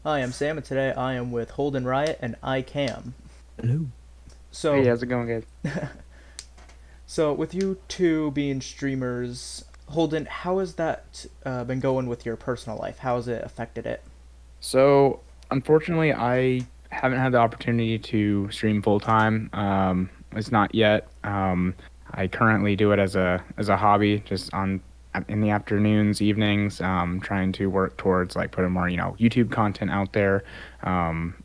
Hi, I'm Sam, and today I am with Holden Riot and iCam. Hello. Hey, So, how's it going, guys? so with you two being streamers, Holden, how has that been going with your personal life? How has it affected it? So, unfortunately, I haven't had the opportunity to stream full time. It's not yet. I currently do it as a hobby, just on in the afternoons, evenings. Trying to work towards like putting more, YouTube content out there, um,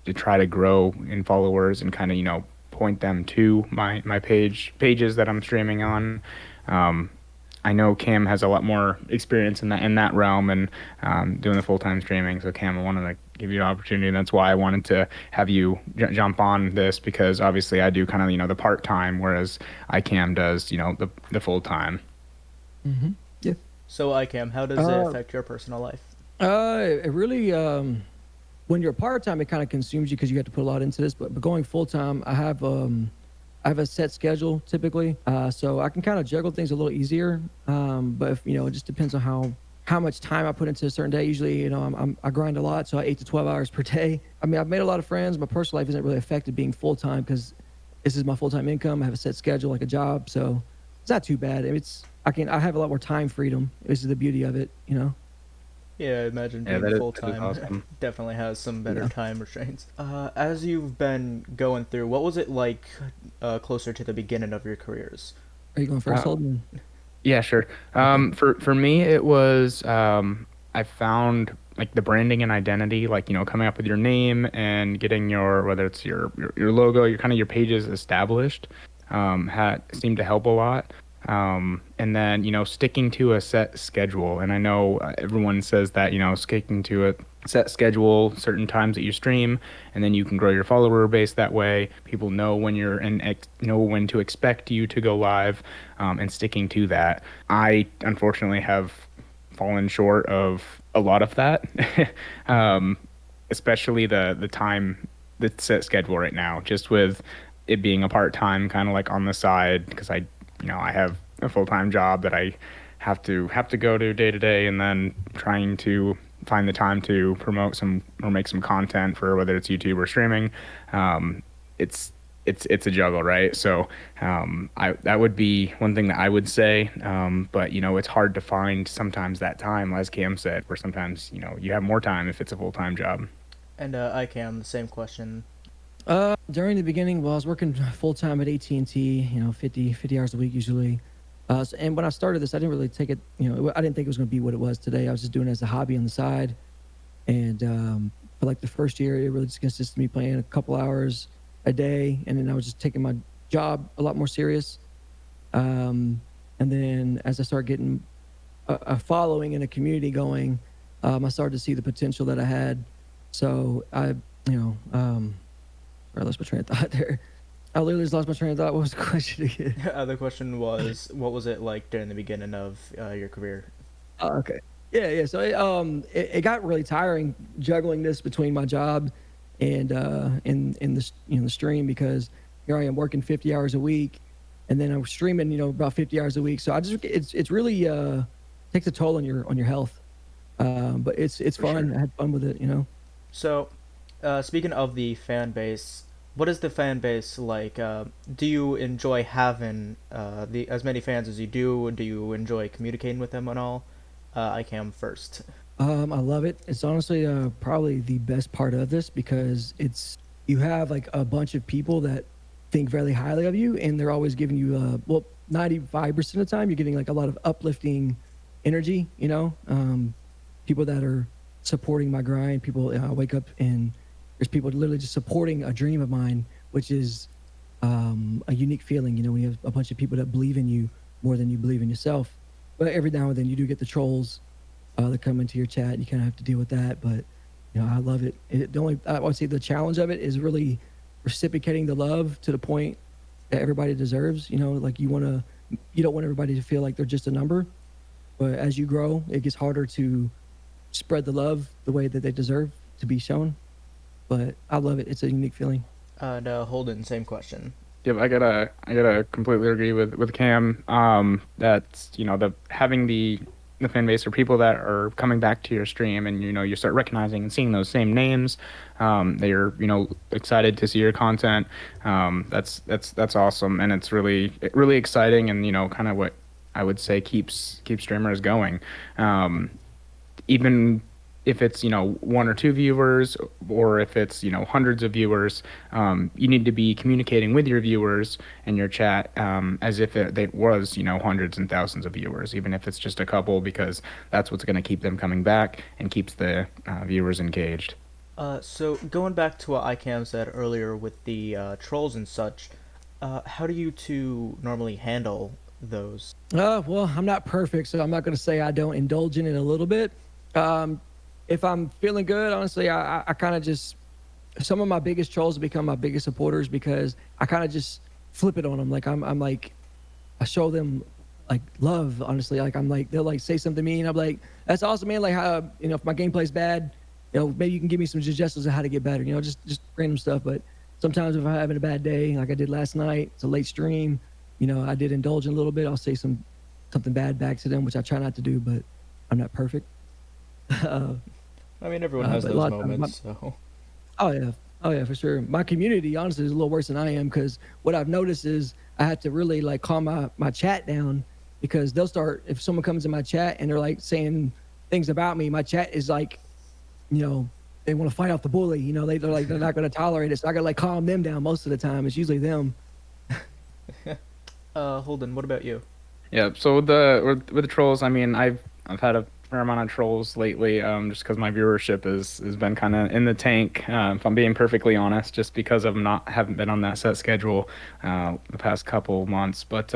to try to grow in followers and kind of, point them to my pages that I'm streaming on. Um, I know Cam has a lot more experience in that realm and doing the full time streaming. So Cam, I wanted to give you an opportunity, and that's why I wanted to have you jump on this because obviously I do kind of the part time, whereas iCam does the full time. Yeah. So, iCam, how does it Uh, affect your personal life? it really, when you're part time, it kind of consumes you because you have to put a lot into this. But going full time, I have a set schedule typically, so I can kind of juggle things a little easier. But if, it just depends on how much time I put into a certain day. Usually, I grind a lot, so 8 to 12 hours per day. I mean, I've made a lot of friends. My personal life isn't really affected being full time because this is my full time income. I have a set schedule, like a job, so it's not too bad. I have a lot more time freedom. This is the beauty of it. Yeah, I imagine Yeah, being full that is time awesome. definitely has some better Yeah. time restraints. As you've been going through, what was it like closer to the beginning of your careers? Are you going first, Uh, Holden? yeah, sure. Okay. For me, it was I found like the branding and identity, like coming up with your name and getting your whether it's your logo, your kind of your pages established, had seemed to help a lot. And then sticking to a set schedule, and I know everyone says that sticking to a set schedule, certain times that you stream, and then you can grow your follower base that way. People know when you're and know when to expect you to go live, and sticking to that. I unfortunately have fallen short of a lot of that, um, especially the time, the set schedule right now, just with it being a part time kind of like on the side because I have a full time job that I have to go to day, and then trying to find the time to promote some or make some content for whether it's YouTube or streaming. Um, it's it's a juggle, right? So I that would be one thing that I would say. But it's hard to find sometimes that time, as Cam said, where sometimes you have more time if it's a full time job. And iCam, the same question. During the beginning, well, I was working full time at AT&T, 50 hours a week usually. And when I started this, I didn't really take it, I didn't think it was going to be what it was today. I was just doing it as a hobby on the side. And for like the first year, it really just consisted of me playing a couple hours a day. And then I was just taking my job a lot more serious. And then as I started getting a following and a community going, I started to see the potential that I had. So you know, um, I lost my train of thought there. I literally just lost my train of thought. What was the question again? The question was, what was it like during the beginning of your career? Oh, okay. Yeah, yeah. So it got really tiring juggling this between my job and in the the stream because here I am working 50 hours a week, and then I'm streaming about 50 hours a week. So it's really takes a toll on your health. But it's For sure. fun. I had fun with it. So, speaking of the fan base, what is the fan base like? Do you enjoy having the as many fans as you do? Do you enjoy communicating with them at all? I can first. I love it. It's honestly probably the best part of this because it's you have like a bunch of people that think very highly of you, and they're always giving you 95% of the time you're getting like a lot of uplifting energy. People that are supporting my grind. People I wake up and there's people literally just supporting a dream of mine, which is a unique feeling. When you have a bunch of people that believe in you more than you believe in yourself. But every now and then you do get the trolls that come into your chat. You kind of have to deal with that, but I love it. The only I would say the challenge of it is really reciprocating the love to the point that everybody deserves. Like you don't want everybody to feel like they're just a number. But as you grow, it gets harder to spread the love the way that they deserve to be shown. But I love it. It's a unique feeling. And Holden, same question. Yep, I gotta completely agree with Cam. That's the having the the fan base or people that are coming back to your stream, and you start recognizing and seeing those same names. They're excited to see your content. That's awesome, and it's really exciting, and kind of what I would say keeps streamers going. Even if it's one or two viewers, or if it's hundreds of viewers, you need to be communicating with your viewers and your chat, as if it was hundreds and thousands of viewers, even if it's just a couple, because that's what's going to keep them coming back and keeps the viewers engaged. So going back to what ICAM said earlier with the trolls and such, how do you two normally handle those? Well, I'm not perfect, so I'm not going to say I don't indulge in it a little bit. Um, if I'm feeling good, honestly, I kind of just, some of my biggest trolls become my biggest supporters because I kind of just flip it on them. Like I'm like, I show them like love, honestly. Like I'm like, they'll like say something to me and I'm like, that's awesome, man. Like how, if my gameplay's bad, maybe you can give me some suggestions on how to get better, just random stuff. But sometimes if I'm having a bad day, like I did last night, it's a late stream, I did indulge in a little bit. I'll say something bad back to them, which I try not to do, but I'm not perfect. I mean, everyone has But a those lot of times moments, so. oh yeah, oh yeah, for sure. My community honestly is a little worse than I am because what I've noticed is I have to really like calm my chat down because they'll start if someone comes in my chat and they're like saying things about me. My chat is like, they want to fight off the bully. They're like they're not going to tolerate it. So I got to like calm them down most of the time. It's usually them. Holden, what about you? Yeah. So with the trolls, I mean, I've had a fair amount of trolls lately, just because my viewership has been kind of in the tank. If I'm being perfectly honest, just because of not haven't been on that set schedule the past couple months. But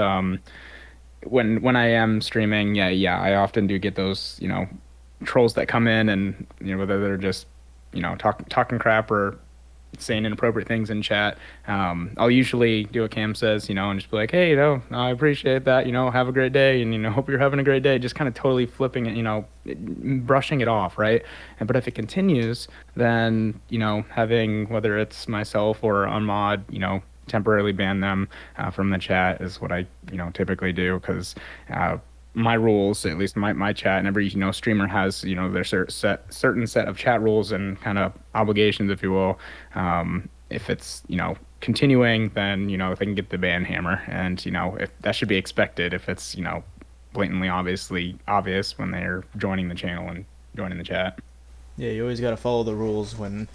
when I am streaming, yeah, I often do get those trolls that come in, and whether they're just talking crap or saying inappropriate things in chat. I'll usually do what Cam says, and just be like, hey, I appreciate that, have a great day, and hope you're having a great day. Just kind of totally flipping it, brushing it off, right? But if it continues, then having, whether it's myself or Unmod, temporarily ban them from the chat is what I typically do, because my rules, at least my chat, and every streamer has their certain set of chat rules and kind of obligations, if you will. If it's continuing, then they can get the ban hammer, and if that should be expected if it's blatantly obvious when they're joining the channel and joining the chat. Yeah, you always gotta follow the rules when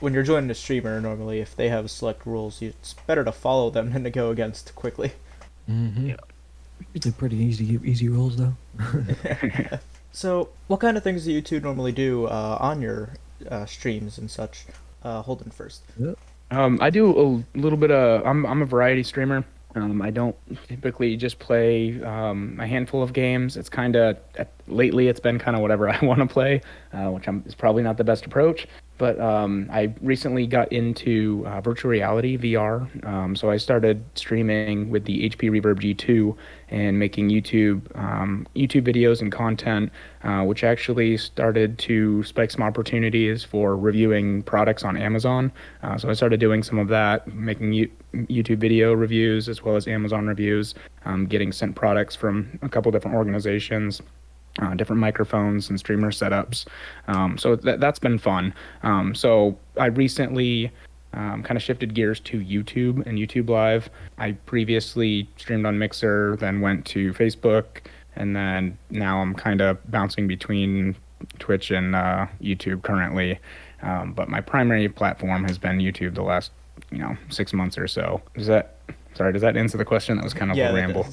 you're joining a streamer. Normally, if they have select rules, it's better to follow them than to go against quickly. Mm-hmm. Yeah. Usually pretty easy rules though. So, what kind of things do you two normally do on your streams and such? Holden first. Yep. I do a little bit of. I'm a variety streamer. I don't typically just play a handful of games. It's kind of lately it's been kind of whatever I want to play, which is probably not the best approach. But I recently got into virtual reality VR. So I started streaming with the HP Reverb G2 and making YouTube videos and content, which actually started to spike some opportunities for reviewing products on Amazon. So I started doing some of that, making YouTube video reviews as well as Amazon reviews, getting sent products from a couple different organizations. Different microphones and streamer setups. So that's been fun. So I recently kind of shifted gears to YouTube and YouTube Live. I previously streamed on Mixer, then went to Facebook, and then now I'm kind of bouncing between Twitch and YouTube currently. But my primary platform has been YouTube the last 6 months or so. Does that answer the question? That was kind of a ramble.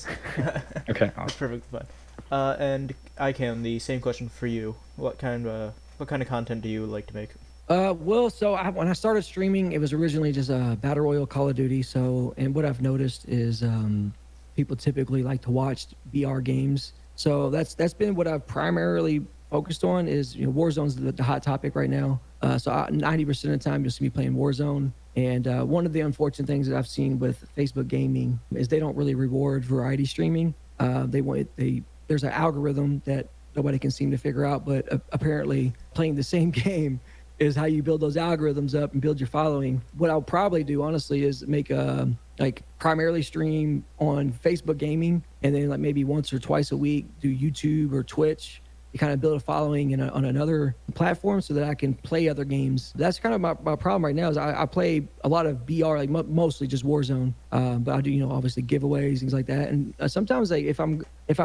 Okay, awesome. That's perfectly fine. And ICAM, the same question for you. What kind of content do you like to make? Well, so when I started streaming, it was originally just a Battle Royale Call of Duty. So, and what I've noticed is people typically like to watch VR games. So that's been what I've primarily focused on is, Warzone's the hot topic right now. So 90% of the time you'll see me playing Warzone. And one of the unfortunate things that I've seen with Facebook gaming is they don't really reward variety streaming. There's an algorithm that nobody can seem to figure out, but apparently playing the same game is how you build those algorithms up and build your following. What I'll probably do, honestly, is make primarily stream on Facebook gaming, and then like maybe once or twice a week do YouTube or Twitch, to kind of build a following on another platform so that I can play other games. That's kind of my problem right now is I play a lot of BR, like mostly just Warzone. But I do, obviously giveaways, things like that. And sometimes like if I'm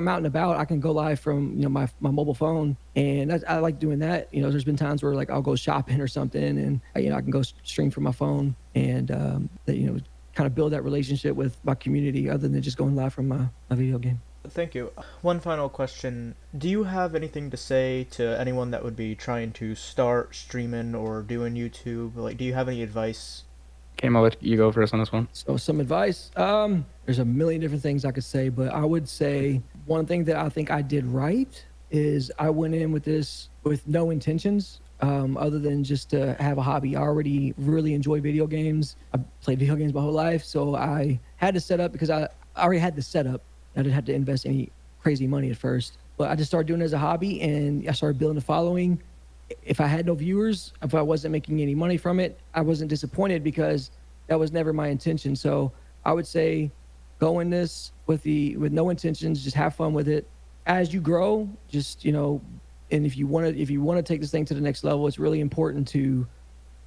out and about, I can go live from, my mobile phone. And I like doing that. There's been times where like I'll go shopping or something and, I can go stream from my phone and, kind of build that relationship with my community other than just going live from my video game. Thank you. One final question. Do you have anything to say to anyone that would be trying to start streaming or doing YouTube? Like, do you have any advice? Okay, I'll let you go first on this one. So some advice. There's a million different things I could say, but I would say one thing that I think I did right is I went in with this with no intentions other than just to have a hobby. I already really enjoy video games. I played video games my whole life, so I had to set up because I already had the setup. I didn't have to invest any crazy money at first, but I just started doing it as a hobby and I started building a following. If I had no viewers, if I wasn't making any money from it, I wasn't disappointed because that was never my intention. So I would say go in this with no intentions, just have fun with it. As you grow, just, and if you want to take this thing to the next level, it's really important to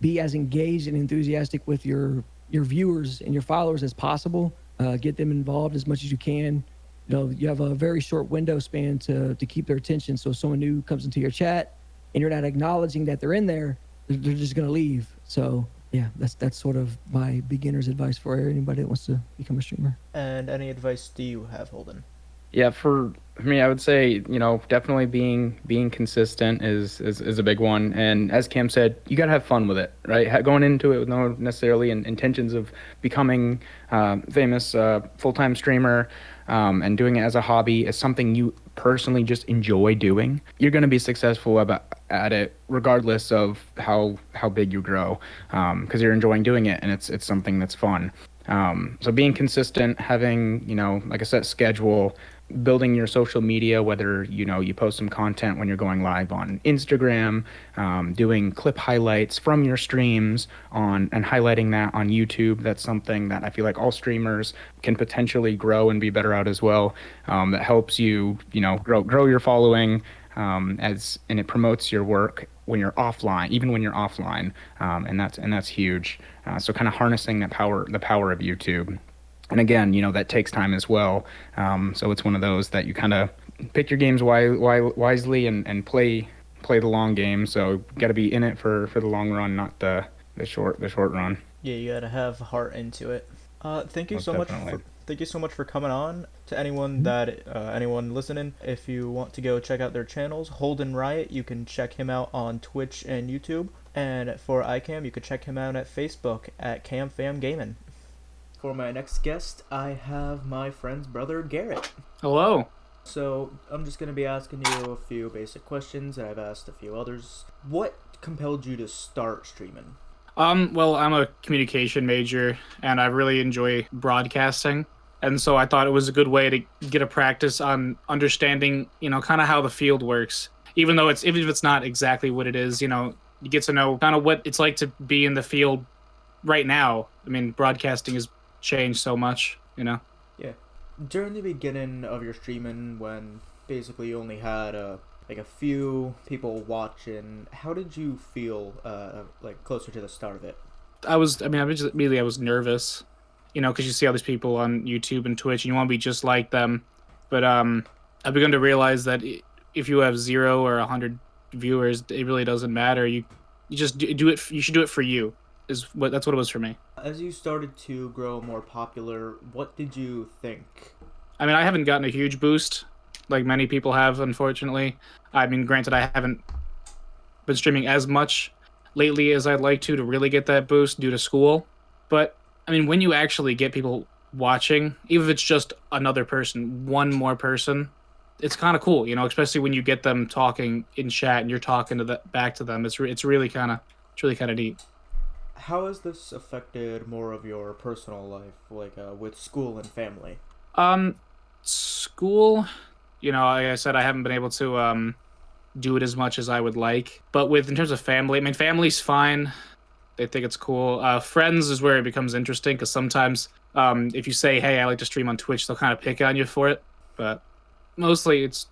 be as engaged and enthusiastic with your viewers and your followers as possible. Get them involved as much as you can. You have a very short window span to keep their attention. So if someone new comes into your chat and you're not acknowledging that they're in there, they're just going to leave. So yeah, that's sort of my beginner's advice for anybody that wants to become a streamer. And any advice do you have, Holden? Yeah, for me, I would say, definitely being consistent is a big one. And as Cam said, you got to have fun with it, right? Going into it with no necessarily intentions of becoming famous full-time streamer and doing it as a hobby is something you personally just enjoy doing. You're going to be successful at it regardless of how big you grow because you're enjoying doing it and it's something that's fun. So being consistent, having, like I said, schedule, building your social media, whether, you post some content when you're going live on Instagram, doing clip highlights from your streams and highlighting that on YouTube. That's something that I feel like all streamers can potentially grow and be better at as well. That helps you, grow your following, and it promotes your work when you're offline, even when you're offline, and that's huge. So kind of harnessing the power of YouTube, and again, that takes time as well. So it's one of those that you kind of pick your games wisely and play the long game. So you got to be in it for the long run, not the short run. Yeah, you gotta have heart into it. Thank you Most so definitely. much. Thank you so much for coming on. To anyone listening, if you want to go check out their channels, Holden Riot, you can check him out on Twitch and YouTube. And for iCam, you could check him out at Facebook at CamFamGaming. For my next guest, I have my friend's brother, Garrett. Hello. So I'm just gonna be asking you a few basic questions, and I've asked a few others. What compelled you to start streaming? Well, I'm a communication major, and I really enjoy broadcasting. And so I thought it was a good way to get a practice on understanding, kind of how the field works. Even if it's not exactly what it is, you get to know kind of what it's like to be in the field right now. I mean, broadcasting has changed so much, Yeah. During the beginning of your streaming, when basically you only had a few people watching, how did you feel closer to the start of it? I was nervous, because you see all these people on YouTube and Twitch, and you want to be just like them. But I've begun to realize that if you have 0 or 100 viewers, it really doesn't matter. You just do it. You should do it for you. That's what it was for me. As you started to grow more popular, what did you think? I mean, I haven't gotten a huge boost like many people have, unfortunately. I mean, granted, I haven't been streaming as much lately as I'd like to really get that boost due to school. But, I mean, when you actually get people watching, even if it's just another person, one more person, it's kind of cool, especially when you get them talking in chat and you're talking back to them. It's really kind of neat. How has this affected more of your personal life, with school and family? School, like I said, I haven't been able to do it as much as I would like. But in terms of family, I mean, family's fine. They think it's cool. Friends is where it becomes interesting because sometimes if you say, hey, I like to stream on Twitch, they'll kind of pick on you for it. But mostly it's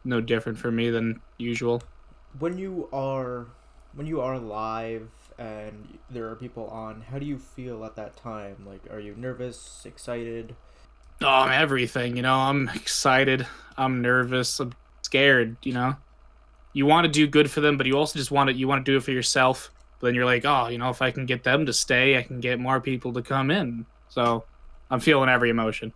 no different for me than usual. When you are when you are live and there are people on, how do you feel at that time? Like, are you nervous, excited? Oh, everything, I'm excited, I'm nervous, I'm scared, You want to do good for them, but you also just you want to do it for yourself. But then you're like, oh, if I can get them to stay, I can get more people to come in. So I'm feeling every emotion.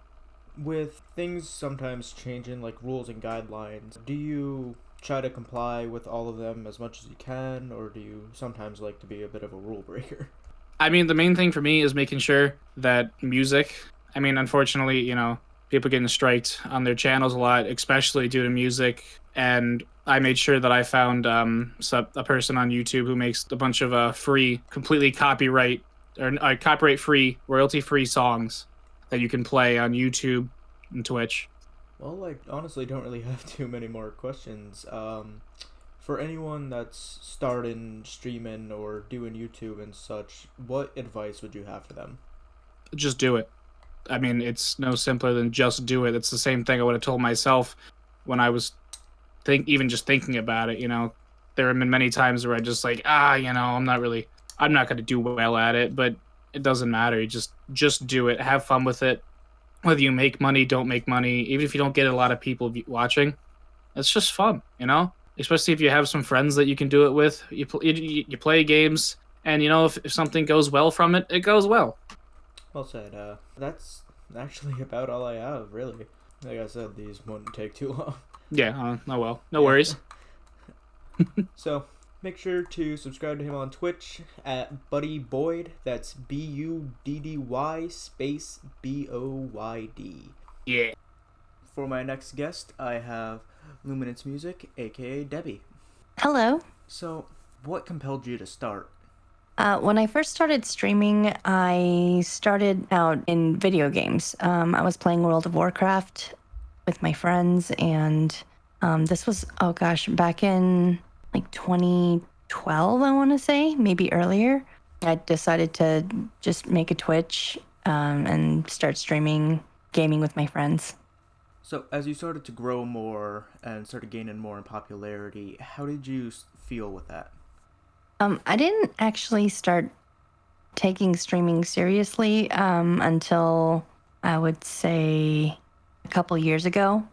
With things sometimes changing, like rules and guidelines, do you try to comply with all of them as much as you can, or do you sometimes like to be a bit of a rule breaker? I mean, the main thing for me is making sure that music. I mean, unfortunately, people getting striked on their channels a lot, especially due to music. And I made sure that I found a person on YouTube who makes a bunch of free, completely copyright free, royalty free songs that you can play on YouTube and Twitch. Well, I honestly don't really have too many more questions. For anyone that's starting streaming or doing YouTube and such, what advice would you have for them? Just do it. I mean, it's no simpler than just do it. It's the same thing I would have told myself when I was even just thinking about it. There have been many times where I just like, I'm not going to do well at it, but it doesn't matter. You just do it. Have fun with it. Whether you make money, don't make money, even if you don't get a lot of people watching, it's just fun, Especially if you have some friends that you can do it with. You play games, and if something goes well from it, it goes well. Well said. That's actually about all I have, really. Like I said, these wouldn't take too long. Yeah, oh well. No Yeah. worries. So, make sure to subscribe to him on Twitch at Buddy Boyd. That's BUDDY space BOYD. Yeah. For my next guest, I have Luminance Music, aka Debbie. Hello. So, what compelled you to start? When I first started streaming, I started out in video games. I was playing World of Warcraft with my friends, and this was, oh gosh, back in like 2012, I want to say, maybe earlier. I decided to just make a Twitch and start streaming gaming with my friends. So, as you started to grow more and started gaining more in popularity, how did you feel with that? I didn't actually start taking streaming seriously until I would say a couple years ago.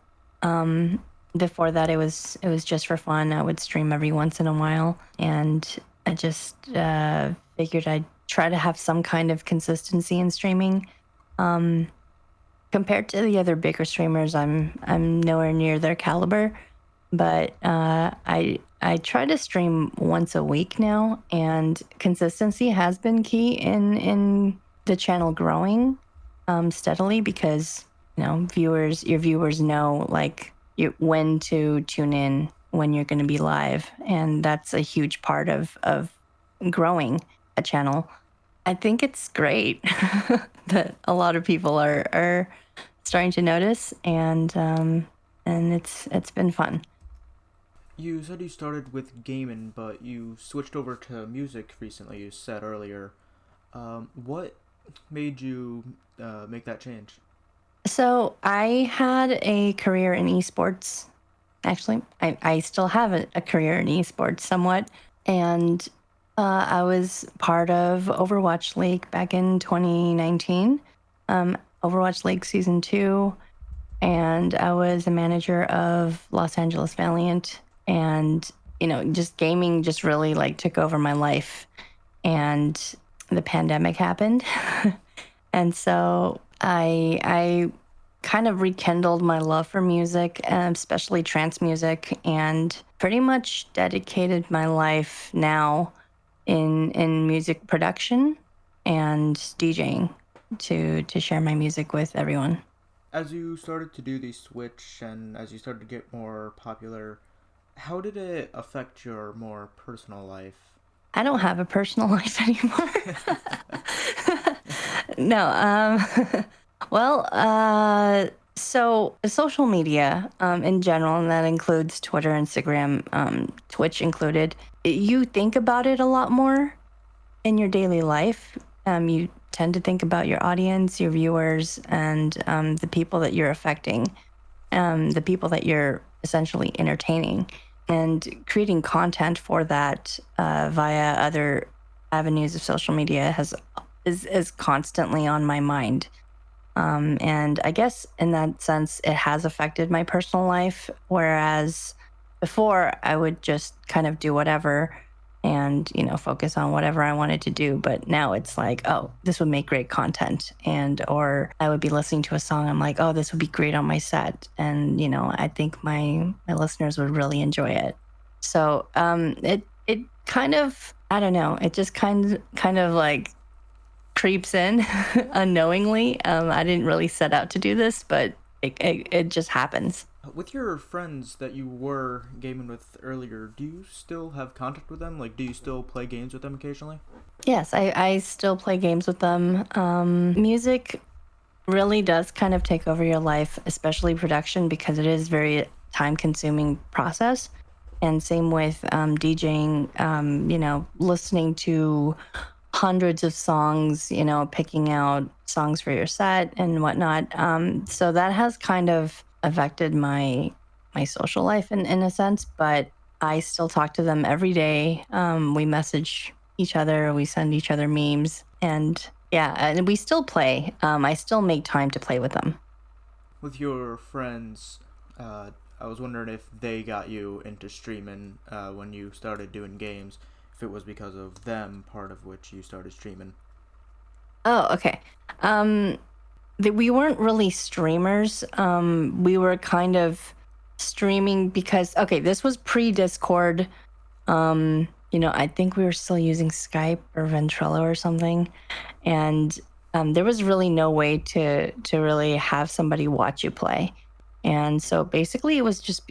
Before that, it was just for fun. I would stream every once in a while, and I just figured I'd try to have some kind of consistency in streaming. Compared to the other bigger streamers, I'm nowhere near their caliber, but I try to stream once a week now, and consistency has been key in the channel growing steadily because your viewers know like when to tune in when you're going to be live, and that's a huge part of growing a channel. I think it's great that a lot of people are starting to notice, and it's been fun. You said you started with gaming, but you switched over to music recently, you said earlier. What made you make that change? So I had a career in esports. Actually, I still have a career in esports somewhat. And I was part of Overwatch League back in 2019, Overwatch League Season 2. And I was a manager of Los Angeles Valiant. And, just gaming just really like took over my life. And the pandemic happened. And so I kind of rekindled my love for music, especially trance music, and pretty much dedicated my life now in music production and DJing to share my music with everyone. As you started to do the switch and as you started to get more popular, how did it affect your more personal life? I don't have a personal life anymore. No. Well, so social media in general, and that includes Twitter, Instagram, Twitch included, you think about it a lot more in your daily life. You tend to think about your audience, your viewers, and the people that you're affecting, the people that you're essentially entertaining. And creating content for that via other avenues of social media is constantly on my mind. And I guess in that sense, it has affected my personal life. Whereas before, I would just kind of do whatever and, focus on whatever I wanted to do. But now it's like, oh, this would make great content. Or I would be listening to a song. I'm like, oh, this would be great on my set. And, I think my listeners would really enjoy it. So it kind of, I don't know, it just kind of like creeps in unknowingly. I didn't really set out to do this, but it just happens. With your friends that you were gaming with earlier, do you still have contact with them? Like, do you still play games with them occasionally? Yes, I still play games with them. Music really does kind of take over your life, especially production, because it is very time consuming process. And same with DJing, listening to hundreds of songs, picking out songs for your set and whatnot. So that has kind of affected my social life in a sense, but I still talk to them every day. We message each other, we send each other memes, and yeah, and we still play. I still make time to play with them. With your friends, I was wondering if they got you into streaming when you started doing games, if it was because of them, part of which you started streaming. Oh, okay. We weren't really streamers. We were kind of streaming because, okay, this was pre-Discord. I think we were still using Skype or Ventrilo or something, and there was really no way to really have somebody watch you play. And so basically, it was just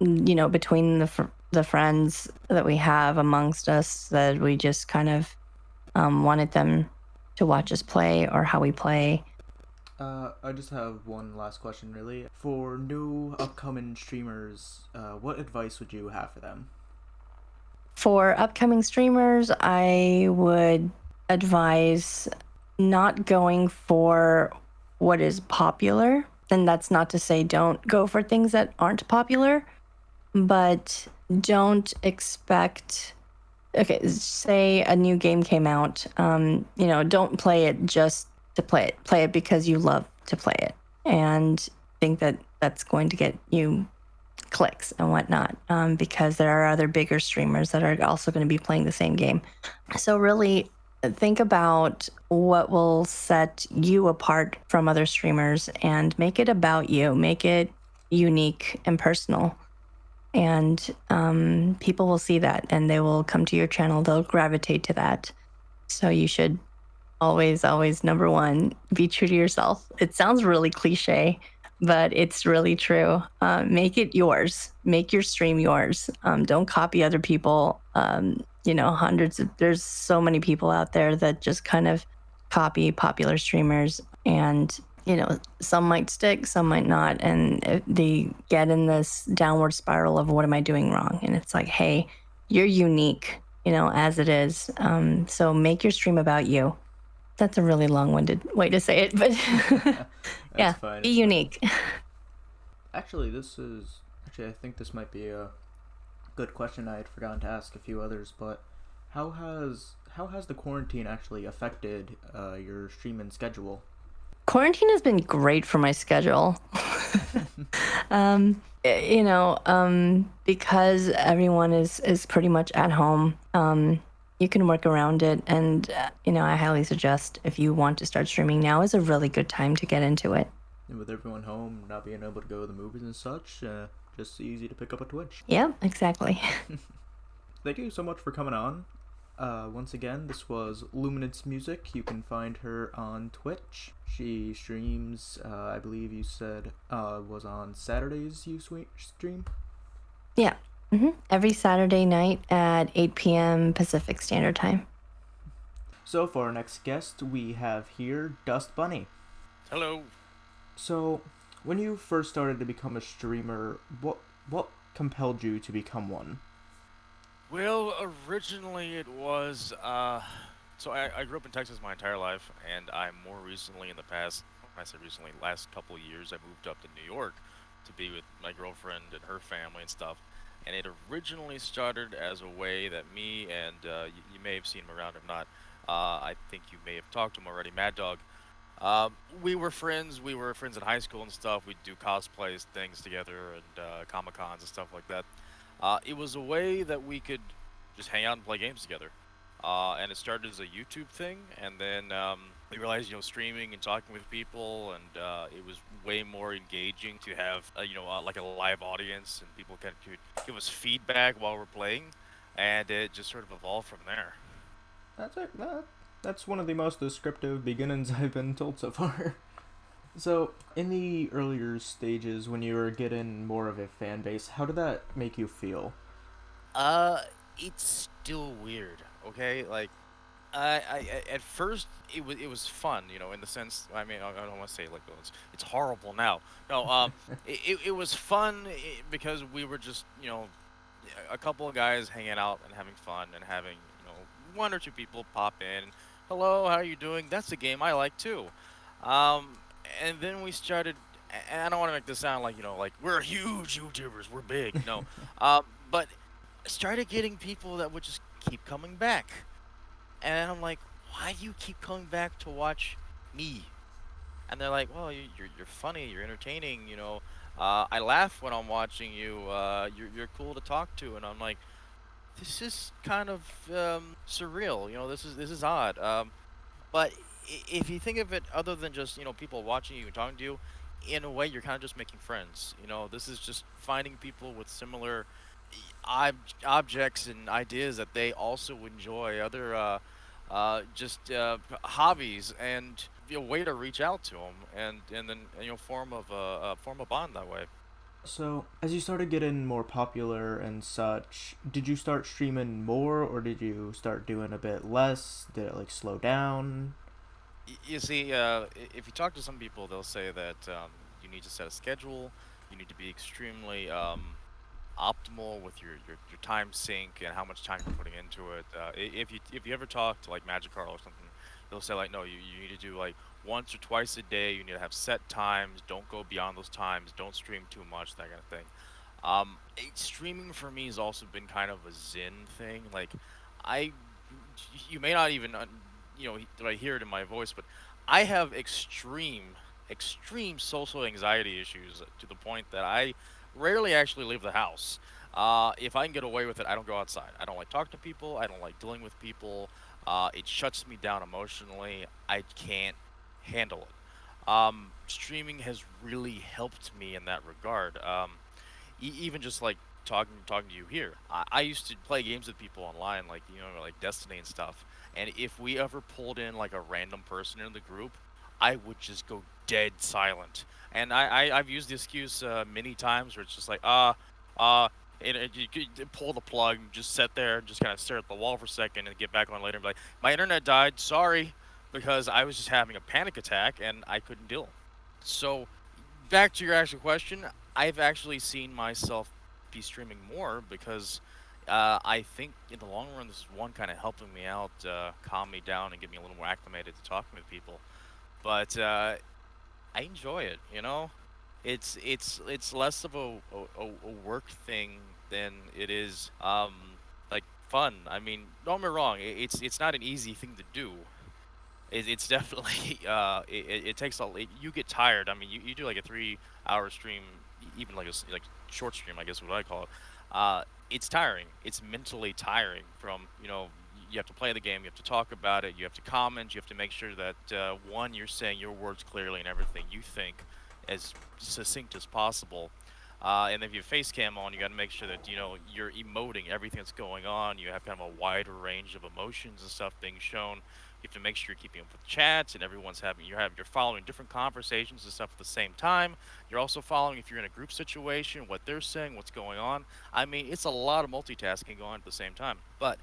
between the friends that we have amongst us that we just kind of wanted them to watch us play or how we play. I just have one last question, really. For new upcoming streamers, what advice would you have for them? For upcoming streamers, I would advise not going for what is popular. And that's not to say don't go for things that aren't popular, but don't expect. Okay, say a new game came out. Don't play it just to play it. Play it because you love to play it, and think that that's going to get you clicks and whatnot. Because there are other bigger streamers that are also going to be playing the same game. So really think about what will set you apart from other streamers and make it about you. Make it unique and personal. And people will see that and they will come to your channel. They'll gravitate to that. So you should always, number one, be true to yourself. It sounds really cliche, but it's really true. Make it yours. Make your stream yours. Don't copy other people. There's so many people out there that just kind of copy popular streamers, and some might stick, some might not, and they get in this downward spiral of what am I doing wrong? And it's like, hey, you're unique, as it is. So make your stream about you. That's a really long-winded way to say it, but yeah, Fine, be unique. Actually, I think this might be a good question. I had forgotten to ask a few others, but how has the quarantine actually affected your streaming schedule? Quarantine has been great for my schedule. Because everyone is pretty much at home. You can work around it, and I highly suggest if you want to start streaming, now is a really good time to get into it. And with everyone home, not being able to go to the movies and such, just easy to pick up a Twitch. Yeah, exactly. Thank you so much for coming on. Once again, this was Luminance Music. You can find her on Twitch. She streams, I believe you said, was on Saturdays you stream? Yeah. Every Saturday night at 8 p.m. Pacific Standard Time. So for our next guest, we have here Dust Bunny. Hello. So, when you first started to become a streamer, what compelled you to become one? Well, originally it was, so I grew up in Texas my entire life, and I more recently in the past, when I say recently, last couple of years, I moved up to New York to be with my girlfriend and her family and stuff. And it originally started as a way that me and you may have seen him around. If not, I think you may have talked to him already. Mad Dog. We were friends. We were friends in high school and stuff. We'd do cosplays, things together, and Comic Cons and stuff like that. It was a way that we could just hang out and play games together. And it started as a YouTube thing, and then we realized, streaming and talking with people, and it was way more engaging to have, like a live audience, and people could give us feedback while we're playing, and it just sort of evolved from there. That's one of the most descriptive beginnings I've been told so far. So, in the earlier stages, when you were getting more of a fan base, how did that make you feel? Uh, it's still weird, okay? Like, at first it was fun, in the sense. I mean, I don't want to say like, oh, it's horrible now. No, it was fun because we were just, a couple of guys hanging out and having fun and having, one or two people pop in. Hello, how are you doing? That's a game I like too. Um, and then we started. And I don't want to make this sound like, like we're huge YouTubers, we're big. No, but started getting people that would just keep coming back. And I'm like, why do you keep coming back to watch me? And they're like, well, you're funny, you're entertaining, I laugh when I'm watching you. You're cool to talk to, and I'm like, this is kind of surreal. This is odd. But if you think of it, other than just people watching you and talking to you, in a way, you're kind of just making friends. This is just finding people with similar objects and ideas that they also enjoy, other just hobbies, and a way to reach out to them, and then form a bond that way. So, as you started getting more popular and such, did you start streaming more or did you start doing a bit less? Did it like slow down? You see, if you talk to some people, they'll say that you need to set a schedule. You need to be extremely optimal with your time sync and how much time you're putting into it. If you ever talk to like Magic Carl or something, they'll say like, no, you need to do like once or twice a day. You need to have set times. Don't go beyond those times. Don't stream too much. That kind of thing. Streaming for me has also been kind of a zen thing. Like, I, you may not even, I hear it in my voice, but I have extreme social anxiety issues to the point that I rarely actually leave the house. If I can get away with it, I don't go outside. I don't like talking to people. I don't like dealing with people. It shuts me down emotionally. I can't handle it. Streaming has really helped me in that regard. Even just like talking to you here. I used to play games with people online, like like Destiny and stuff. And if we ever pulled in like a random person in the group, I would just go dead silent. And I've used the excuse many times where it's just like uh. And you could pull the plug, and just sit there, and just kind of stare at the wall for a second, and get back on later and be like, "My internet died. Sorry," because I was just having a panic attack and I couldn't deal. So, back to your actual question, I've actually seen myself be streaming more because I think in the long run, this is one kind of helping me out, calm me down, and get me a little more acclimated to talking with people. But I enjoy it. It's less of a work thing than it is like fun. I mean, don't get me wrong, it's not an easy thing to do. It's definitely it takes you get tired. I mean, you do like a 3 hour stream, even like like short stream, I guess what I call it. It's tiring. It's mentally tiring. From you have to play the game, you have to talk about it, you have to comment, you have to make sure that one, you're saying your words clearly and everything you think as succinct as possible. And if you have face cam on, you got to make sure that you're emoting everything that's going on. You have kind of a wider range of emotions and stuff being shown. You have to make sure you're keeping up with chats and everyone's you're following different conversations and stuff at the same time. You're also following, if you're in a group situation, what they're saying, what's going on. I mean, it's a lot of multitasking going on at the same time. But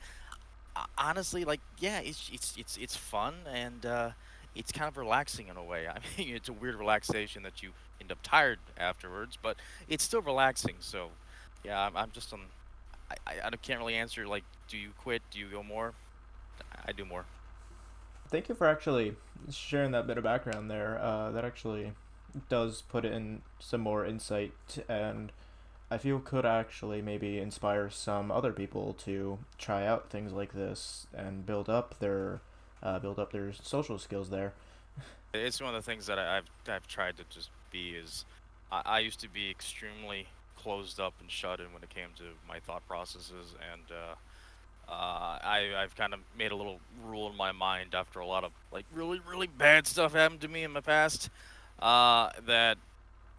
honestly, like, yeah, it's fun, and it's kind of relaxing in a way. I mean, it's a weird relaxation that you end up tired afterwards, but it's still relaxing. So, yeah, I'm just on. I can't really answer like, do you quit? Do you go more? I do more. Thank you for actually sharing that bit of background there. That actually does put in some more insight, and I feel could actually maybe inspire some other people to try out things like this and build up their social skills there. It's one of the things that I've tried to just be is I used to be extremely closed up and shut in when it came to my thought processes, and I've kind of made a little rule in my mind after a lot of like really bad stuff happened to me in my past, that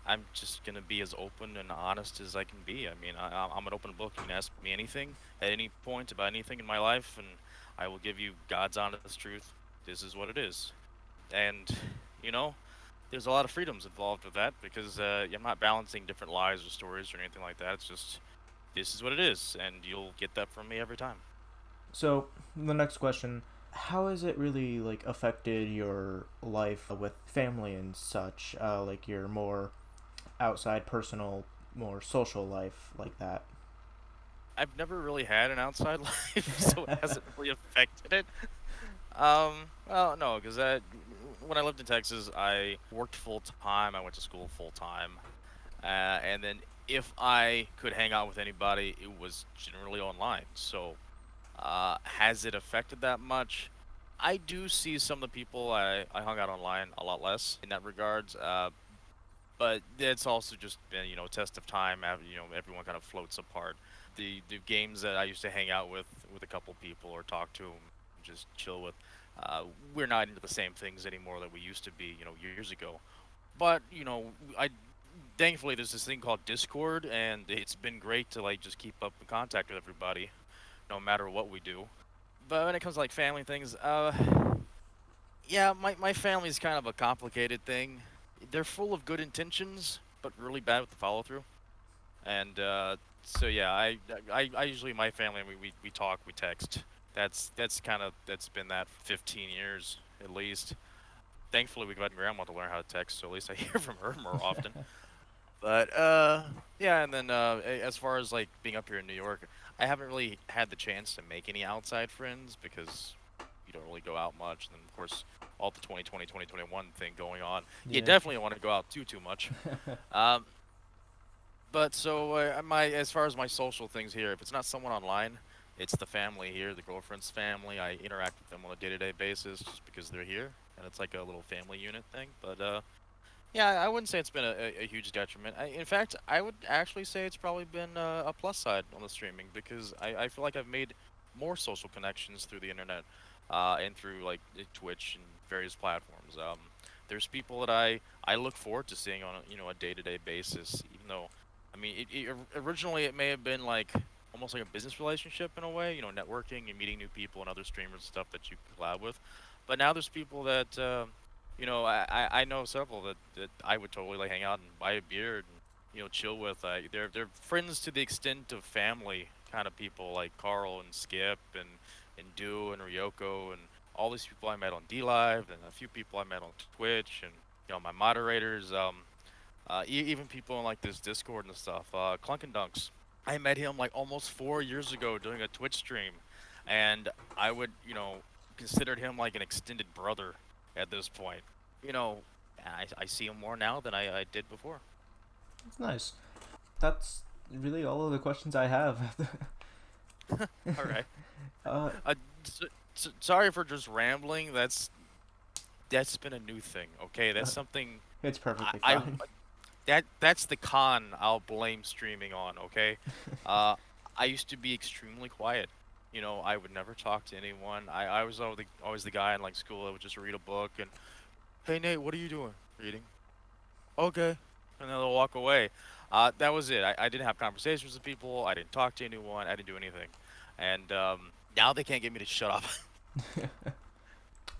I'm just gonna be as open and honest as I can be. I mean, I'm an open book. You can ask me anything at any point about anything in my life, and I will give you God's honest truth. This is what it is, and you know, there's a lot of freedoms involved with that because I'm not balancing different lies or stories or anything like that. It's just this is what it is, and you'll get that from me every time. So the next question: how has it really like affected your life with family and such? Like your more outside, personal, more social life like that. I've never really had an outside life, so it hasn't really affected it. Well, no, because when I lived in Texas, I worked full time. I went to school full time, and then if I could hang out with anybody, it was generally online. So, has it affected that much? I do see some of the people I hung out online a lot less in that regards. But it's also just been, a test of time. Everyone kind of floats apart. The games that I used to hang out with a couple people or talk to, just chill with, uh, we're not into the same things anymore that we used to be, years ago. But I thankfully there's this thing called Discord, and it's been great to like just keep up in contact with everybody, no matter what we do. But when it comes to like family things, yeah, my family's kind of a complicated thing. They're full of good intentions, but really bad with the follow through. And so yeah, I usually my family we talk, we text. That's been that 15 years at least. Thankfully, we got grandma to learn how to text, so at least I hear from her more often. But yeah, and then as far as like being up here in New York, I haven't really had the chance to make any outside friends because you don't really go out much. And then of course, all the 2020, 2021 thing going on. You Yeah. definitely don't want to go out too much. Um, but so my as far as my social things here, if it's not someone online, it's the family here, the girlfriend's family. I interact with them on a day-to-day basis just because they're here, and it's like a little family unit thing. But yeah, I wouldn't say it's been a huge detriment. In fact, I would actually say it's probably been a plus side on the streaming because I feel like I've made more social connections through the internet and through like Twitch and various platforms. There's people that I look forward to seeing on a day-to-day basis, even though, I mean, originally it may have been like almost like a business relationship in a way, networking and meeting new people and other streamers and stuff that you can collab with. But now there's people that I know several that I would totally like hang out and buy a beer and chill with. They're friends to the extent of family kind of people like Carl and Skip and Do and Ryoko and all these people I met on D Live and a few people I met on Twitch and my moderators. Even people in like this Discord and stuff. Clunk and Dunks. I met him like almost 4 years ago doing a Twitch stream, and I would considered him like an extended brother at this point. You know, I see him more now than I did before. It's nice. That's really all of the questions I have. All right. uh, Sorry for just rambling. That's been a new thing. Okay, that's something it's I, perfectly I fine. that's the con I'll blame streaming on. Okay, uh, I used to be extremely quiet. I would never talk to anyone. I was always the guy in like school that would just read a book and, hey Nate, what are you doing? Reading. Okay, and then they'll walk away. That was it. I didn't have conversations with people. I didn't talk to anyone. I didn't do anything, and now they can't get me to shut up.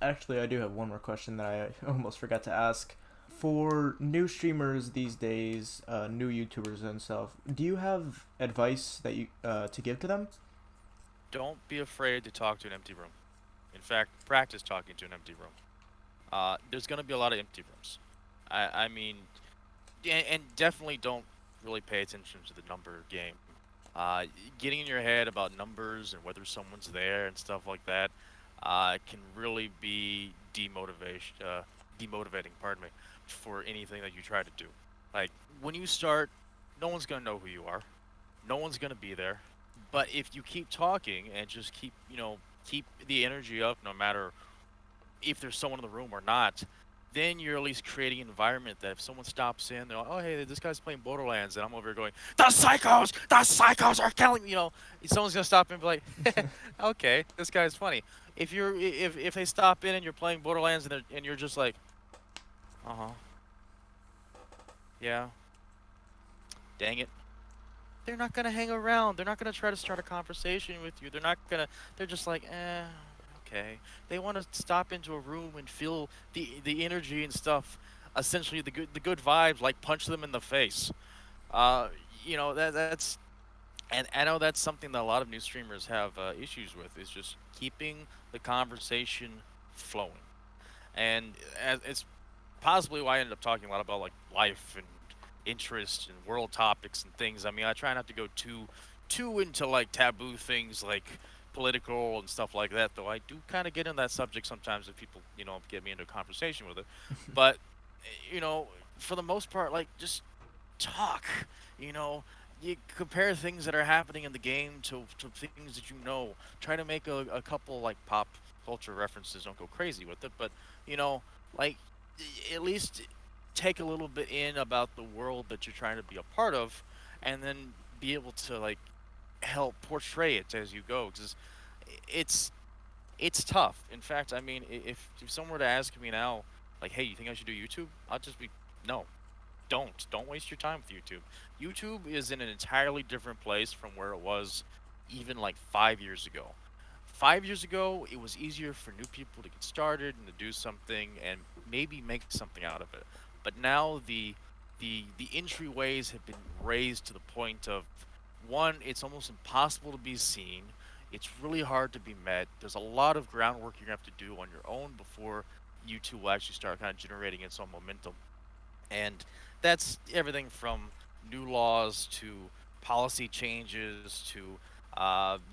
Actually, I do have one more question that I almost forgot to ask. For new streamers these days, new YouTubers and stuff, do you have advice that you to give to them? Don't be afraid to talk to an empty room. In fact, practice talking to an empty room. There's gonna be a lot of empty rooms. I mean, and definitely don't really pay attention to the number game. Uh, Getting in your head about numbers and whether someone's there and stuff like that can really be demotivating, pardon me, for anything that you try to do. Like when you start, no one's gonna know who you are. No one's gonna be there. But if you keep talking and just keep, keep the energy up, no matter if there's someone in the room or not, then you're at least creating an environment that if someone stops in, they're like, oh, hey, this guy's playing Borderlands, and I'm over here going, the psychos are killing me. Someone's gonna stop in and be like, okay, this guy's funny. If they stop in and you're playing Borderlands and you're just like, uh huh, yeah, dang it, they're not gonna hang around. They're not gonna try to start a conversation with you. They're not gonna. They're just like, okay. They want to stop into a room and feel the energy and stuff. Essentially, the good vibes. Like punch them in the face. Uh, that's and I know that's something that a lot of new streamers have issues with. Is just keeping the conversation flowing. And it's possibly why I ended up talking a lot about like life and interest and world topics and things. I mean, I try not to go too into like taboo things like political and stuff like that, though I do kind of get in that subject sometimes if people, get me into a conversation with it. But you know, for the most part, like just talk. You know, you compare things that are happening in the game to things that you know. Try to make a couple like pop culture references. Don't go crazy with it, but you know, like at least take a little bit in about the world that you're trying to be a part of, and then be able to like help portray it as you go. Because it's it's tough. In fact, I mean, if someone were to ask me now, like, hey, you think I should do YouTube? I'll just be no, don't waste your time with YouTube. YouTube is in an entirely different place from where it was even like 5 years ago. 5 years ago, it was easier for new people to get started and to do something and maybe make something out of it. But now the entryways have been raised to the point of one, it's almost impossible to be seen. It's really hard to be met. There's a lot of groundwork you're gonna have to do on your own before YouTube will actually start kind of generating its own momentum. And that's everything from new laws to policy changes to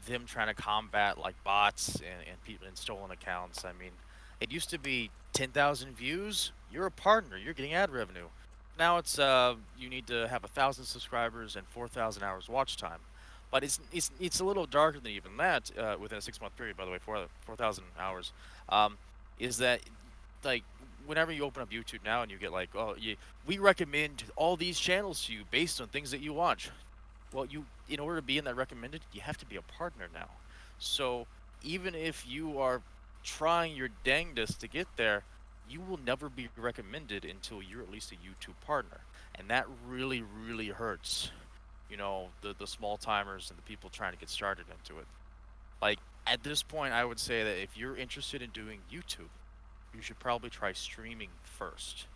them trying to combat like bots and people and stolen accounts. I mean, it used to be 10,000 views, you're a partner, you're getting ad revenue. Now it's you need to have 1,000 subscribers and 4,000 hours watch time. But it's a little darker than even that within a 6 month period. By the way, 4,000 hours. Is that like whenever you open up YouTube now and you get like, oh, we recommend all these channels to you based on things that you watch. Well, in order to be in that recommended, you have to be a partner now. So even if you are trying your dangdest to get there, you will never be recommended until you're at least a YouTube partner, and that really, really hurts. The small timers and the people trying to get started into it. Like at this point, I would say that if you're interested in doing YouTube, you should probably try streaming first.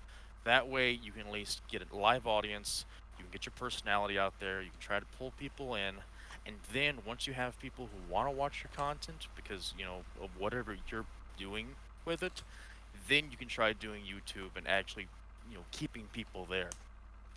That way, you can at least get a live audience. You can get your personality out there. You can try to pull people in, and then once you have people who want to watch your content because of whatever you're doing with it, then you can try doing YouTube and actually keeping people there.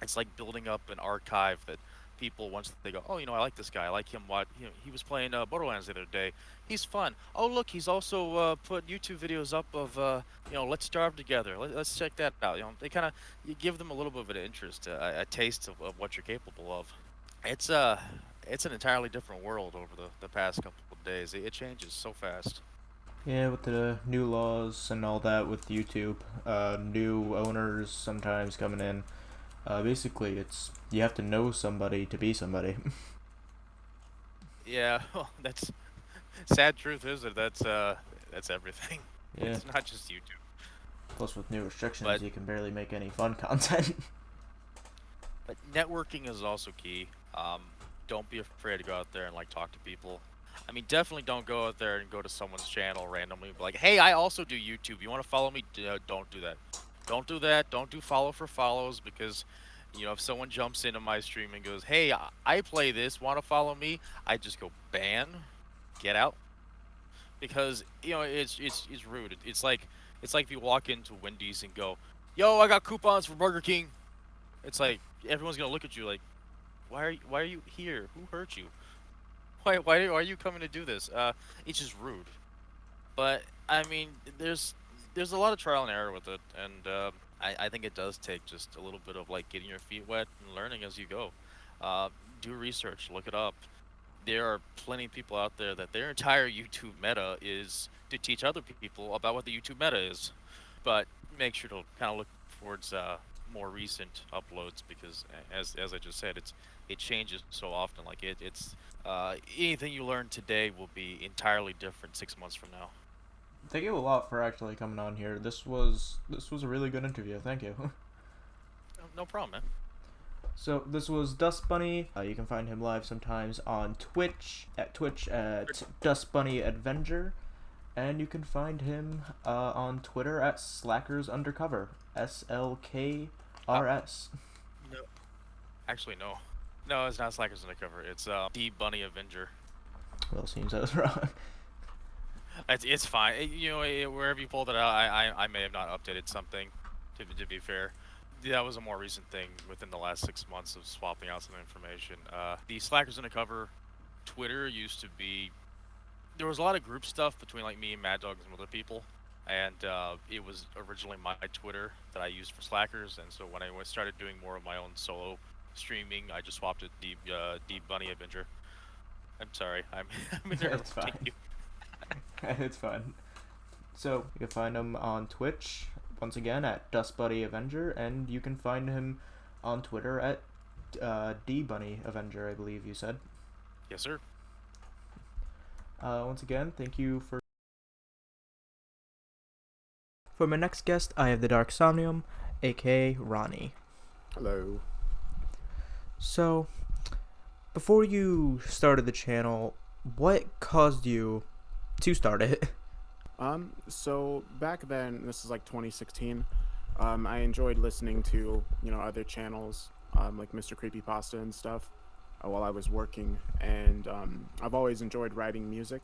It's like building up an archive that people once they go, oh, I like this guy. I like him. What he was playing Borderlands the other day. He's fun. Oh, look, he's also put YouTube videos up of let's starve together. Let's check that out. They kind of you give them a little bit of an interest, a taste of what you're capable of. It's an entirely different world over the past couple of days. It changes so fast. Yeah, with the new laws and all that with YouTube, new owners sometimes coming in. Basically, it's you have to know somebody to be somebody. Yeah, well, that's sad truth is that that's everything. Yeah. It's not just YouTube. Plus, with new restrictions, But you can barely make any fun content. But networking is also key. Um, don't be afraid to go out there and like talk to people. I mean, definitely don't go out there and go to someone's channel randomly and be like, "Hey, I also do YouTube. You want to follow me?" Don't do that. Don't do that. Don't do follow for follows because, if someone jumps into my stream and goes, "Hey, I play this. Want to follow me?" I just go ban, get out, because it's rude. It's like if you walk into Wendy's and go, "Yo, I got coupons for Burger King." It's like everyone's gonna look at you like, why are you here? Who hurt you? Why are you coming to do this? It's just rude. But I mean, there's there's a lot of trial and error with it, and I think it does take just a little bit of like getting your feet wet and learning as you go. Uh, do research, look it up. There are plenty of people out there that their entire YouTube meta is to teach other people about what the YouTube meta is, but make sure to kind of look towards more recent uploads because, as I just said, it changes so often. Like it's anything you learn today will be entirely different 6 months from now. Thank you a lot for actually coming on here. This was a really good interview. Thank you. No problem, man. So this was Dust Bunny. You can find him live sometimes on Twitch at Dust Bunny Adventure, and you can find him on Twitter at Slackers Undercover, SLKRS. No, actually, no. No, it's not Slackers Undercover. It's D Bunny Avenger. Well, seems I was wrong. It's fine. Wherever you pulled it out, I may have not updated something. To be fair, that was a more recent thing within the last 6 months of swapping out some information. The Slackers Undercover Twitter used to be. There was a lot of group stuff between like me and Mad Dog and some other people, and it was originally my Twitter that I used for Slackers. And so when I started doing more of my own solo streaming, I just swapped it D Bunny Avenger. I'm sorry. I'm It's interrupting fine. you. It's fun. So you can find him on Twitch once again at Dust Buddy Avenger, and you can find him on Twitter at D Bunny Avenger, I believe you said. Yes, sir. Once again, thank you for. For my next guest, I have the Dark Somnium, aka Ronnie. Hello. So, before you started the channel, what caused you to start it? So back then, this is like 2016. I enjoyed listening to other channels, like Mr. Creepypasta and stuff, while I was working, and I've always enjoyed writing music,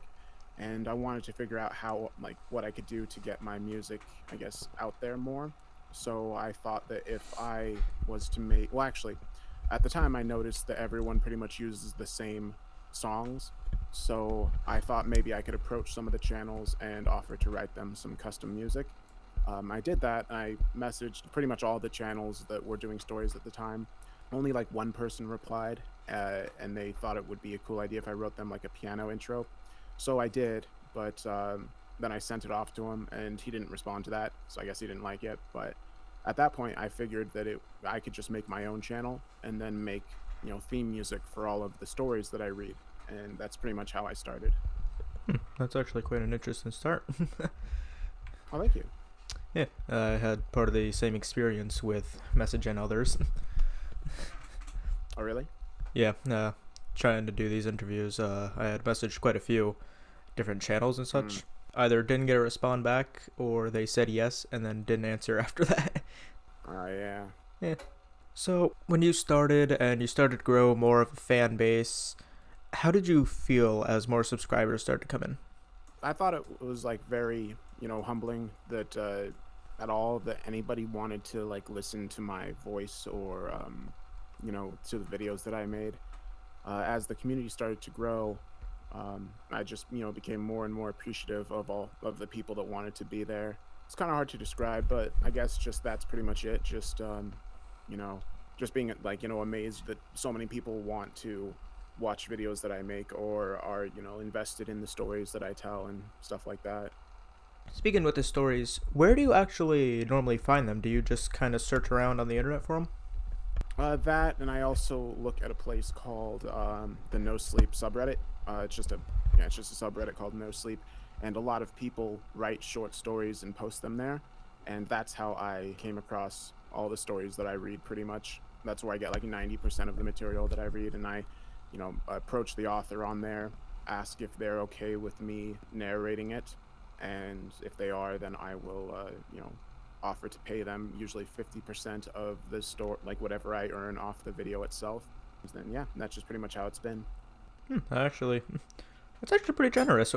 and I wanted to figure out how what I could do to get my music, I guess, out there more. So I thought that if I was to make, well, actually, at the time I noticed that everyone pretty much uses the same songs. So I thought maybe I could approach some of the channels and offer to write them some custom music. I did that. I messaged pretty much all the channels that were doing stories at the time. Only like one person replied, and they thought it would be a cool idea if I wrote them like a piano intro. So I did, but then I sent it off to him, and he didn't respond to that. So I guess he didn't like it. But at that point, I figured that I could just make my own channel and then make theme music for all of the stories that I read. And that's pretty much how I started. That's actually quite an interesting start. Oh, thank you. Yeah, I had part of the same experience with Message and others. Oh, really? Yeah, trying to do these interviews, I had messaged quite a few different channels and such. Either didn't get a respond back, or they said yes and then didn't answer after that. Yeah. Yeah. So, when you started and you started to grow more of a fan base, how did you feel as more subscribers started to come in? I thought it was like very, humbling that at all that anybody wanted to like listen to my voice or to the videos that I made. As the community started to grow, I just became more and more appreciative of all of the people that wanted to be there. It's kind of hard to describe, but I guess just that's pretty much it. Just just being like amazed that so many people want to watch videos that I make or are invested in the stories that I tell and stuff like that. Speaking with the stories, where do you actually normally find them? Do you just kind of search around on the internet for them? That, and I also look at a place called the No Sleep subreddit. It's just a subreddit called No Sleep, and a lot of people write short stories and post them there, and that's how I came across all the stories that I read. Pretty much, that's where I get like 90% of the material that I read, and I, approach the author on there, ask if they're okay with me narrating it, and if they are, then I will, offer to pay them usually 50% of the store, like whatever I earn off the video itself. And then yeah, that's just pretty much how it's been. Actually, that's actually pretty generous,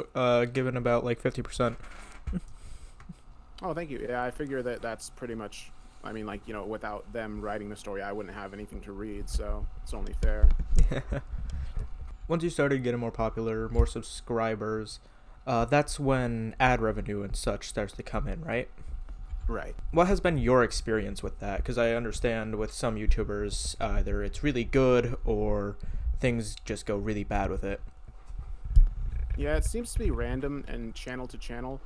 given about like 50%. Oh, thank you. Yeah, I figure that that's pretty much, I mean, like, without them writing the story, I wouldn't have anything to read, so it's only fair. Once you started getting more popular, more subscribers, that's when ad revenue and such starts to come in, right? Right. What has been your experience with that? Because I understand with some YouTubers, either it's really good or things just go really bad with it. Yeah, it seems to be random and channel to channel.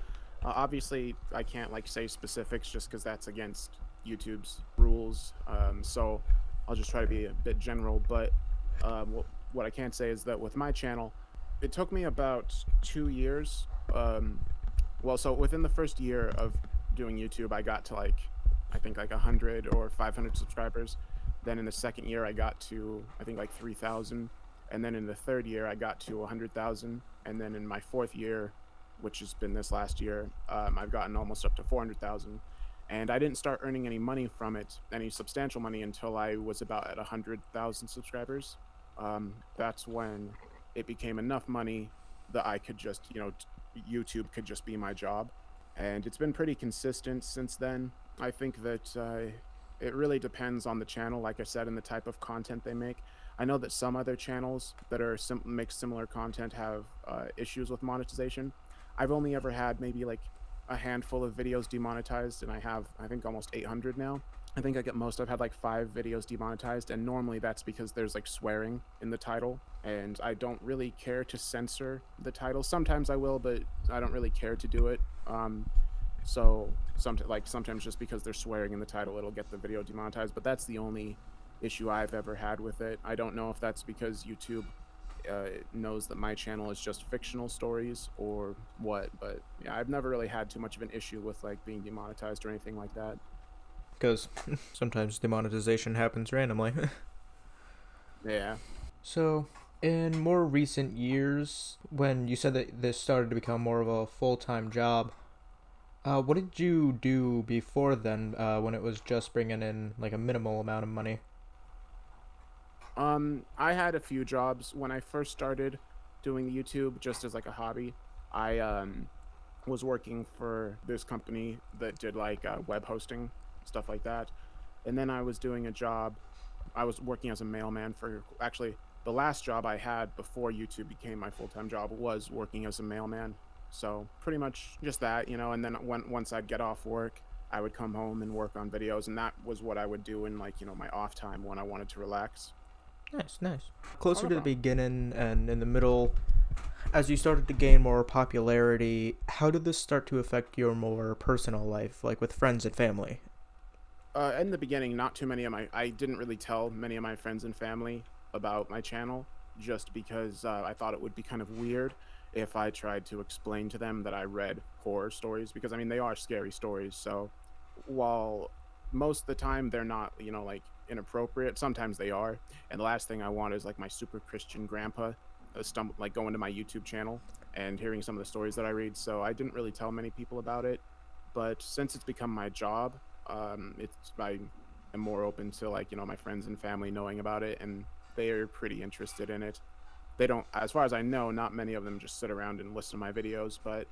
Obviously, I can't like say specifics just because that's against YouTube's rules. So I'll just try to be a bit general. But what I can say is that with my channel, it took me about 2 years. Well, so within the first year of doing YouTube, I got to like, I think like 100 or 500 subscribers. Then in the second year, I got to, I think like 3,000. And then in the third year, I got to 100,000. And then in my fourth year, which has been this last year, I've gotten almost up to 400,000. And I didn't start earning any money from it, any substantial money, until I was about at 100,000 subscribers. That's when it became enough money that I could just, YouTube could just be my job. And it's been pretty consistent since then. I think that it really depends on the channel, like I said, and the type of content they make. I know that some other channels that are make similar content have issues with monetization. I've only ever had maybe like a handful of videos demonetized, and I have, I think, almost 800 now. I think I get most. I've had like 5 videos demonetized, and normally that's because there's like swearing in the title, and I don't really care to censor the title. Sometimes I will, but I don't really care to do it. So sometimes just because they're swearing in the title, it'll get the video demonetized. But that's the only issue I've ever had with it. I don't know if that's because YouTube knows that my channel is just fictional stories or what, but yeah, I've never really had too much of an issue with like being demonetized or anything like that. Because sometimes demonetization happens randomly. Yeah. So, in more recent years, when you said that this started to become more of a full-time job, what did you do before then, when it was just bringing in like a minimal amount of money? I had a few jobs when I first started doing YouTube just as like a hobby. I was working for this company that did like web hosting, stuff like that. And then I was doing a job. I was working as a mailman for, actually, the last job I had before YouTube became my full-time job was working as a mailman. So pretty much just that, and then once I'd get off work, I would come home and work on videos, and that was what I would do in like, my off time when I wanted to relax. Nice, nice. Oh, Closer no to the problem. beginning and in the middle, as you started to gain more popularity, how did this start to affect your more personal life, like with friends and family? In the beginning, not too many of I didn't really tell many of my friends and family about my channel just because I thought it would be kind of weird if I tried to explain to them that I read horror stories, because I mean, they are scary stories. So while most of the time they're not, like inappropriate, sometimes they are. And the last thing I want is like my super Christian grandpa like going to my YouTube channel and hearing some of the stories that I read. So I didn't really tell many people about it. But since it's become my job, I am more open to like, my friends and family knowing about it, and they are pretty interested in it. They don't, as far as I know, not many of them just sit around and listen to my videos, but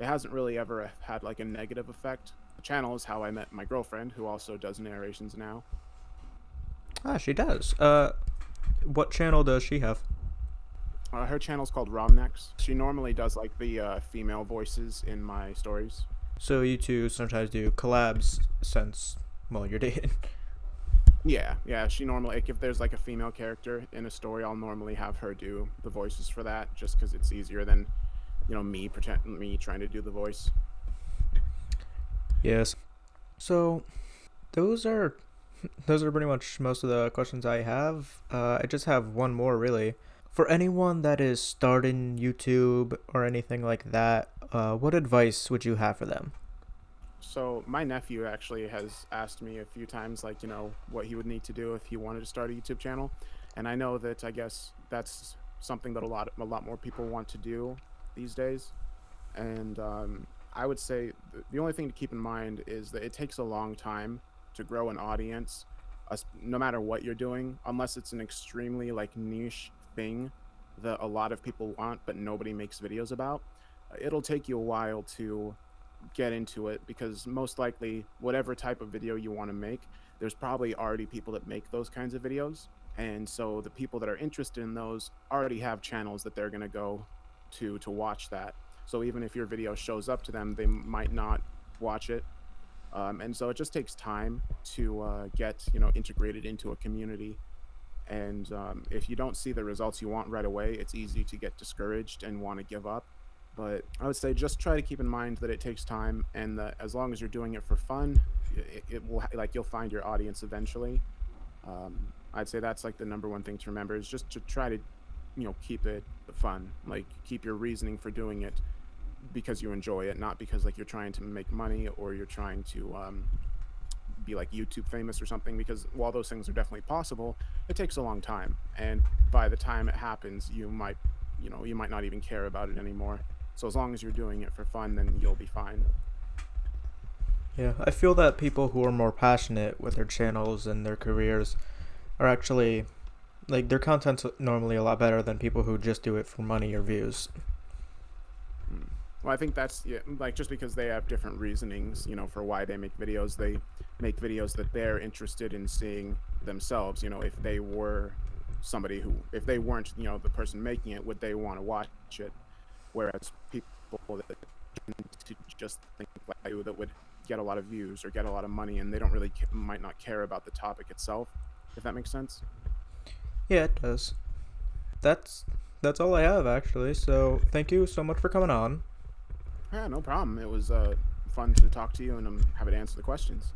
it hasn't really ever had like a negative effect. The channel is how I met my girlfriend, who also does narrations now. Ah, she does. What channel does she have? Her channel's called Romnex. She normally does like the female voices in my stories. So you two sometimes do collabs since, well, you're dating. Yeah. She normally, like, if there's like a female character in a story, I'll normally have her do the voices for that, just because it's easier than, me trying to do the voice. Yes. So those are those are pretty much most of the questions I have. I just have one more really. For anyone that is starting YouTube or anything like that, what advice would you have for them? So my nephew actually has asked me a few times, like, what he would need to do if he wanted to start a YouTube channel, and I know that I guess that's something that a lot more people want to do these days. And I would say the only thing to keep in mind is that it takes a long time to grow an audience, no matter what you're doing, unless it's an extremely like niche thing that a lot of people want but nobody makes videos about. It'll take you a while to get into it, because most likely whatever type of video you want to make, there's probably already people that make those kinds of videos, and so the people that are interested in those already have channels that they're going to go to watch that. So even if your video shows up to them, they might not watch it. And so it just takes time to get integrated into a community. And if you don't see the results you want right away, it's easy to get discouraged and want to give up. But I would say just try to keep in mind that it takes time, and that as long as you're doing it for fun, it will like you'll find your audience eventually. I'd say that's like the number one thing to remember is just to try to keep it fun, like keep your reasoning for doing it because you enjoy it, not because like you're trying to make money or you're trying to be like YouTube famous or something, because while those things are definitely possible, it takes a long time, and by the time it happens you might not even care about it anymore. So as long as you're doing it for fun, then you'll be fine. Yeah, I feel that people who are more passionate with their channels and their careers are actually, like, their content's normally a lot better than people who just do it for money or views. Well, I think that's like just because they have different reasonings, for why they make videos. They make videos that they're interested in seeing themselves. If they were somebody who, if they weren't, the person making it, would they want to watch it? Whereas people that tend to just think like you, that would get a lot of views or get a lot of money, and they don't really might not care about the topic itself. If that makes sense. Yeah, it does. That's all I have, actually, so thank you so much for coming on. Yeah, no problem. It was fun to talk to you, and I'm happy to answer the questions.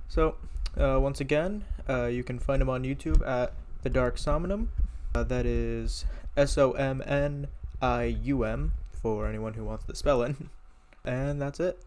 So, once again, you can find him on YouTube at The Dark Somnium. That is SOMNIUM for anyone who wants the spelling. And that's it.